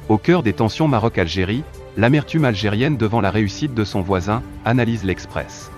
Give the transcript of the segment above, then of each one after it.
Au cœur des tensions Maroc-Algérie, l'amertume algérienne devant la réussite de son voisin, analyse l'Express.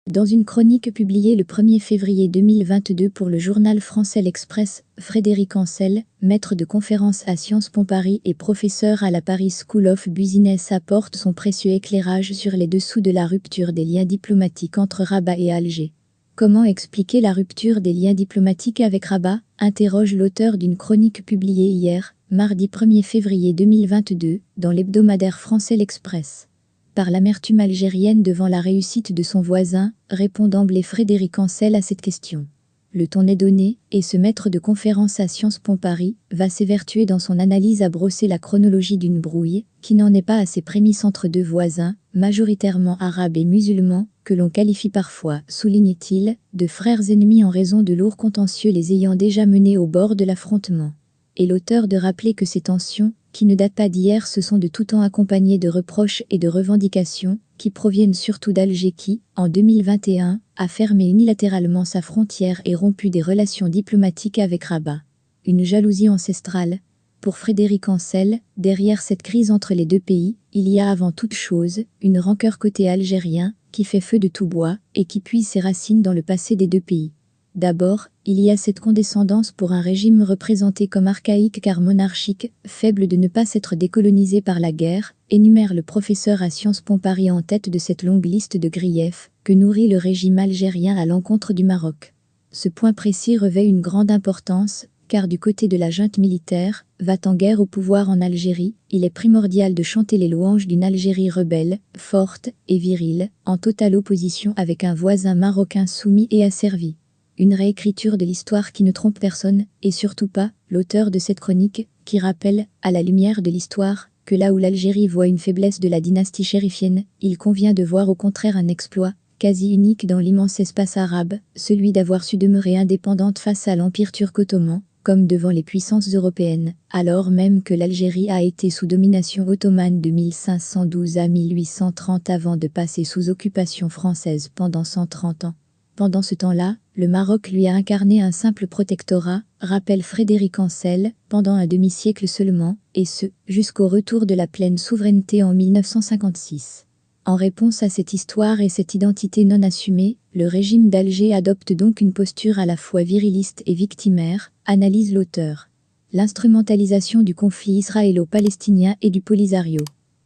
Dans une chronique publiée le 1er février 2022 pour le journal français L'Express, Frédéric Ancel, maître de conférences à Sciences Po Paris et professeur à la Paris School of Business, apporte son précieux éclairage sur les dessous de la rupture des liens diplomatiques entre Rabat et Alger. Comment expliquer la rupture des liens diplomatiques avec Rabat ? Interroge l'auteur d'une chronique publiée hier, mardi 1er février 2022, dans l'hebdomadaire français L'Express. Par l'amertume algérienne devant la réussite de son voisin, répond d'emblée Frédéric Ancel à cette question. Le ton est donné, et ce maître de conférence à Sciences Po Paris va s'évertuer dans son analyse à brosser la chronologie d'une brouille, qui n'en est pas à ses prémices entre deux voisins, majoritairement arabes et musulmans, que l'on qualifie parfois, souligne-t-il, de frères ennemis en raison de lourds contentieux les ayant déjà menés au bord de l'affrontement. Et l'auteur de rappeler que ces tensions, qui ne datent pas d'hier, se sont de tout temps accompagnées de reproches et de revendications, qui proviennent surtout d'Alger qui, en 2021, a fermé unilatéralement sa frontière et rompu des relations diplomatiques avec Rabat. Une jalousie ancestrale. Pour Frédéric Ancel, derrière cette crise entre les deux pays, il y a avant toute chose, une rancœur côté algérien, qui fait feu de tout bois, et qui puise ses racines dans le passé des deux pays. D'abord, il y a cette condescendance pour un régime représenté comme archaïque car monarchique, faible de ne pas s'être décolonisé par la guerre, énumère le professeur à Sciences Po Paris en tête de cette longue liste de griefs que nourrit le régime algérien à l'encontre du Maroc. Ce point précis revêt une grande importance, car du côté de la junte militaire, va-t-en guerre au pouvoir en Algérie, il est primordial de chanter les louanges d'une Algérie rebelle, forte et virile, en totale opposition avec un voisin marocain soumis et asservi. Une réécriture de l'histoire qui ne trompe personne, et surtout pas l'auteur de cette chronique, qui rappelle, à la lumière de l'histoire, que là où l'Algérie voit une faiblesse de la dynastie chérifienne, il convient de voir au contraire un exploit, quasi unique dans l'immense espace arabe, celui d'avoir su demeurer indépendante face à l'Empire turc-ottoman, comme devant les puissances européennes, alors même que l'Algérie a été sous domination ottomane de 1512 à 1830 avant de passer sous occupation française pendant 130 ans. Pendant ce temps-là, le Maroc lui a incarné un simple protectorat, rappelle Frédéric Ancel, pendant un demi-siècle seulement, et ce, jusqu'au retour de la pleine souveraineté en 1956. En réponse à cette histoire et cette identité non assumée, le régime d'Alger adopte donc une posture à la fois viriliste et victimaire, analyse l'auteur. L'instrumentalisation du conflit israélo-palestinien et du Polisario.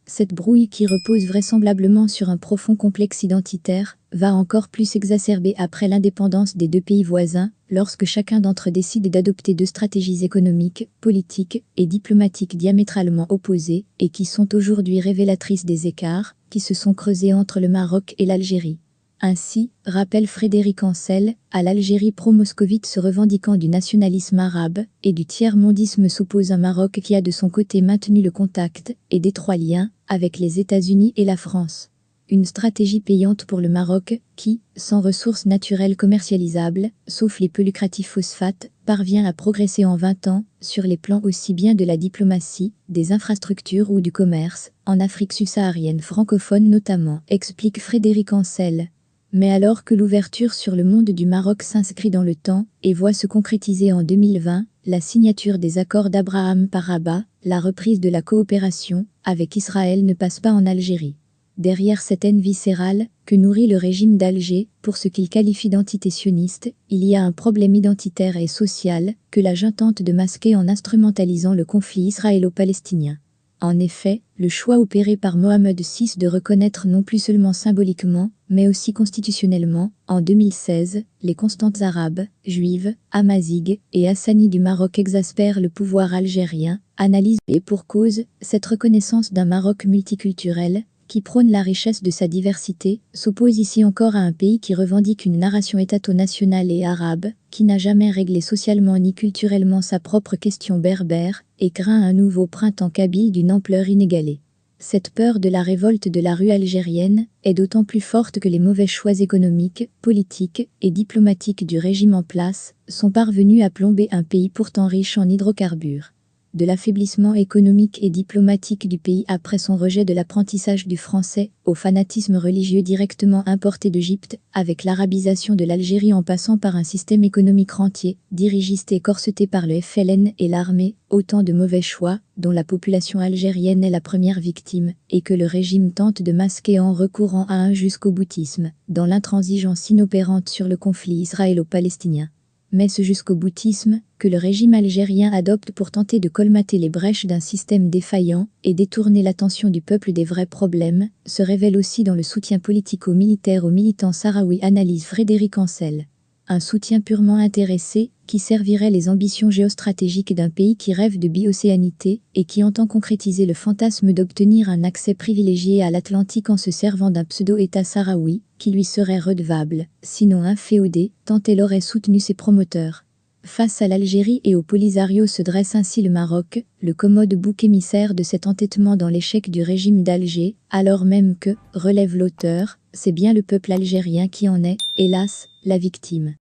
Cette brouille qui repose vraisemblablement sur un profond complexe identitaire, va encore plus s'exacerber après l'indépendance des deux pays voisins, lorsque chacun d'entre eux décide d'adopter deux stratégies économiques, politiques et diplomatiques diamétralement opposées, et qui sont aujourd'hui révélatrices des écarts, qui se sont creusés entre le Maroc et l'Algérie. Ainsi, rappelle Frédéric Ancel, à l'Algérie pro-moscovite se revendiquant du nationalisme arabe et du tiers-mondisme s'oppose un Maroc qui a de son côté maintenu le contact et d'étroits liens avec les États-Unis et la France. Une stratégie payante pour le Maroc qui, sans ressources naturelles commercialisables, sauf les peu lucratifs phosphates, parvient à progresser en 20 ans, sur les plans aussi bien de la diplomatie, des infrastructures ou du commerce, en Afrique subsaharienne francophone notamment, explique Frédéric Ancel. Mais alors que l'ouverture sur le monde du Maroc s'inscrit dans le temps et voit se concrétiser en 2020, la signature des accords d'Abraham par Rabat, la reprise de la coopération avec Israël ne passe pas en Algérie. Derrière cette haine viscérale que nourrit le régime d'Alger pour ce qu'il qualifie d'entité sioniste, il y a un problème identitaire et social que la junte tente de masquer en instrumentalisant le conflit israélo-palestinien. En effet, le choix opéré par Mohamed VI de reconnaître non plus seulement symboliquement, mais aussi constitutionnellement, en 2016, les constantes arabes, juives, amazighes et hassanides du Maroc exaspère le pouvoir algérien, analyse et pour cause, cette reconnaissance d'un Maroc multiculturel, qui prône la richesse de sa diversité, s'oppose ici encore à un pays qui revendique une narration étato-nationale et arabe, qui n'a jamais réglé socialement ni culturellement sa propre question berbère, et craint un nouveau printemps kabyle d'une ampleur inégalée. Cette peur de la révolte de la rue algérienne est d'autant plus forte que les mauvais choix économiques, politiques et diplomatiques du régime en place sont parvenus à plomber un pays pourtant riche en hydrocarbures. De l'affaiblissement économique et diplomatique du pays après son rejet de l'apprentissage du français, au fanatisme religieux directement importé d'Égypte, avec l'arabisation de l'Algérie en passant par un système économique rentier, dirigiste et corseté par le FLN et l'armée, autant de mauvais choix, dont la population algérienne est la première victime, et que le régime tente de masquer en recourant à un jusqu'au-boutisme, dans l'intransigeance inopérante sur le conflit israélo-palestinien. Mais ce jusqu'au-boutisme, que le régime algérien adopte pour tenter de colmater les brèches d'un système défaillant et détourner l'attention du peuple des vrais problèmes, se révèle aussi dans le soutien politico-militaire aux militants sahraouis, analyse Frédéric Ancel. Un soutien purement intéressé, qui servirait les ambitions géostratégiques d'un pays qui rêve de biocéanité et qui entend concrétiser le fantasme d'obtenir un accès privilégié à l'Atlantique en se servant d'un pseudo-État sahraoui, qui lui serait redevable, sinon inféodé, tant elle aurait soutenu ses promoteurs. Face à l'Algérie et au Polisario se dresse ainsi le Maroc, le commode bouc émissaire de cet entêtement dans l'échec du régime d'Alger, alors même que, relève l'auteur, c'est bien le peuple algérien qui en est, hélas, la victime.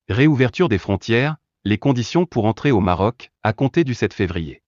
Réouverture des frontières, les conditions pour entrer au Maroc, à compter du 7 février.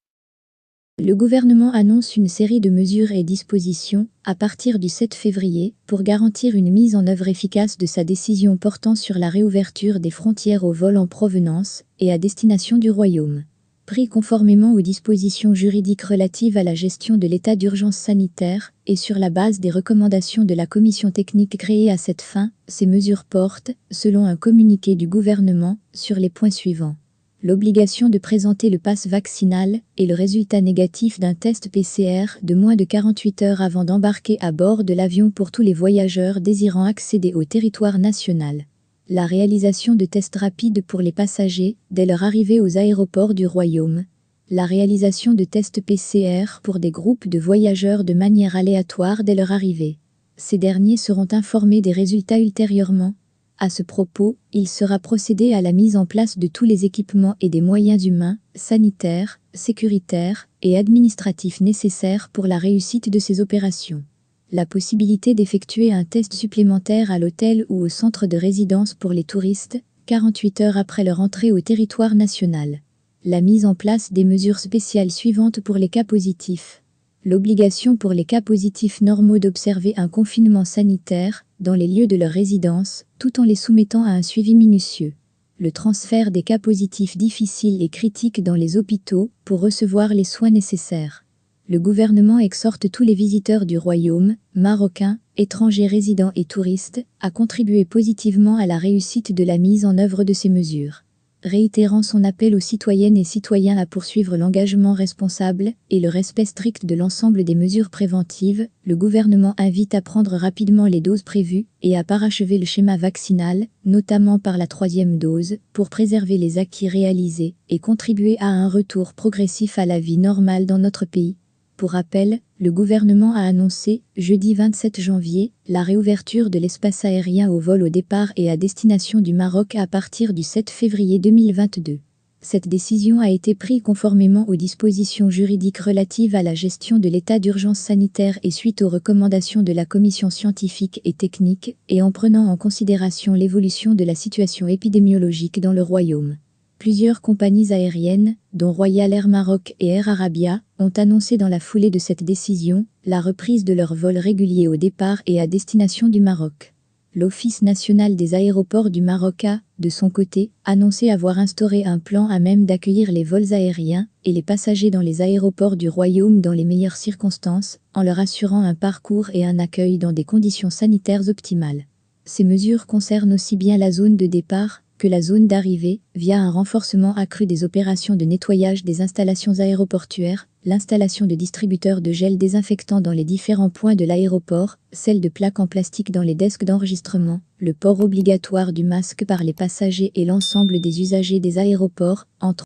Le gouvernement annonce une série de mesures et dispositions, à partir du 7 février, pour garantir une mise en œuvre efficace de sa décision portant sur la réouverture des frontières aux vols en provenance et à destination du Royaume. Pris conformément aux dispositions juridiques relatives à la gestion de l'état d'urgence sanitaire, et sur la base des recommandations de la commission technique créée à cette fin, ces mesures portent, selon un communiqué du gouvernement, sur les points suivants. L'obligation de présenter le pass vaccinal et le résultat négatif d'un test PCR de moins de 48 heures avant d'embarquer à bord de l'avion pour tous les voyageurs désirant accéder au territoire national. La réalisation de tests rapides pour les passagers dès leur arrivée aux aéroports du Royaume. La réalisation de tests PCR pour des groupes de voyageurs de manière aléatoire dès leur arrivée. Ces derniers seront informés des résultats ultérieurement. À ce propos, il sera procédé à la mise en place de tous les équipements et des moyens humains, sanitaires, sécuritaires et administratifs nécessaires pour la réussite de ces opérations. La possibilité d'effectuer un test supplémentaire à l'hôtel ou au centre de résidence pour les touristes, 48 heures après leur entrée au territoire national. La mise en place des mesures spéciales suivantes pour les cas positifs. L'obligation pour les cas positifs normaux d'observer un confinement sanitaire dans les lieux de leur résidence, tout en les soumettant à un suivi minutieux. Le transfert des cas positifs difficiles et critiques dans les hôpitaux pour recevoir les soins nécessaires. Le gouvernement exhorte tous les visiteurs du Royaume, marocains, étrangers résidents et touristes, à contribuer positivement à la réussite de la mise en œuvre de ces mesures. Réitérant son appel aux citoyennes et citoyens à poursuivre l'engagement responsable et le respect strict de l'ensemble des mesures préventives, le gouvernement invite à prendre rapidement les doses prévues et à parachever le schéma vaccinal, notamment par la 3e dose, pour préserver les acquis réalisés et contribuer à un retour progressif à la vie normale dans notre pays. Pour rappel, le gouvernement a annoncé, jeudi 27 janvier, la réouverture de l'espace aérien aux vols au départ et à destination du Maroc à partir du 7 février 2022. Cette décision a été prise conformément aux dispositions juridiques relatives à la gestion de l'état d'urgence sanitaire et suite aux recommandations de la commission scientifique et technique, et en prenant en considération l'évolution de la situation épidémiologique dans le Royaume. Plusieurs compagnies aériennes, dont Royal Air Maroc et Air Arabia, ont annoncé dans la foulée de cette décision la reprise de leurs vols réguliers au départ et à destination du Maroc. L'Office national des aéroports du Maroc a, de son côté, annoncé avoir instauré un plan à même d'accueillir les vols aériens et les passagers dans les aéroports du Royaume dans les meilleures circonstances, en leur assurant un parcours et un accueil dans des conditions sanitaires optimales. Ces mesures concernent aussi bien la zone de départ que la zone d'arrivée, via un renforcement accru des opérations de nettoyage des installations aéroportuaires, l'installation de distributeurs de gel désinfectant dans les différents points de l'aéroport, celle de plaques en plastique dans les desks d'enregistrement, le port obligatoire du masque par les passagers et l'ensemble des usagers des aéroports, entre